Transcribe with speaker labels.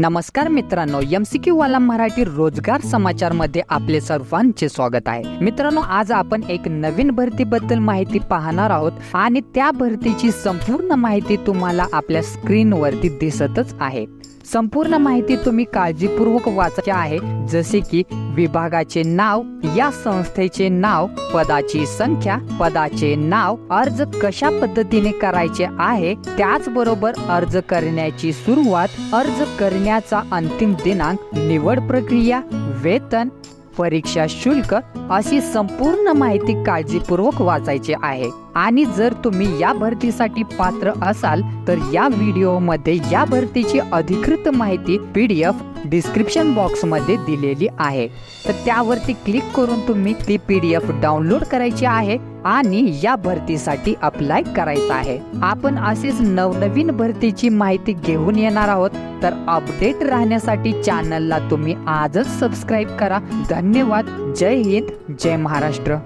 Speaker 1: नमस्कार मित्रांनो, MCQ वाला मराठी रोजगार समाचार मध्ये आपले सर्वांचे स्वागत आहे। मित्रांनो, आज आपण एक नवीन भरतीबद्दल माहिती पाहणार आहोत आणि त्या भरतीची संपूर्ण माहिती तुम्हाला आपल्या स्क्रीनवरती दिसतच आहे। संपूर्ण माहिती तुम्ही काळजीपूर्वक वाचायची आहे, जसे की विभागाचे नाव, या संस्थेचे नाव, पदाची संख्या, पदाचे नाव, अर्ज कशा पद्धतीने करायचे आहे, त्याचबरोबर अर्ज करण्याची सुरुवात, अर्ज करण्याचा अंतिम दिनांक, निवड प्रक्रिया, वेतन, परीक्षा शुल्क अशी संपूर्ण माहिती काळजीपूर्वक वाचायची आहे। आणि जर तुम्ही या भरतीसाठी पात्र असाल तर या व्हिडिओमध्ये या भरतीची अधिकृत माहिती PDF डिस्क्रिप्शन बॉक्स मध्ये दिलेली आहे, तर त्यावरती क्लिक करून तुम्ही ती PDF डाउनलोड करायची आहे आणि या भरतीसाठी अप्लाय करायचं आहे। आपण असेच नवनवीन भरतीची माहिती घेऊन येणार आहोत, तर अपडेट राहण्यासाठी चॅनलला तुम्ही आजच सबस्क्राइब करा। धन्यवाद। जय हिंद, जय महाराष्ट्र।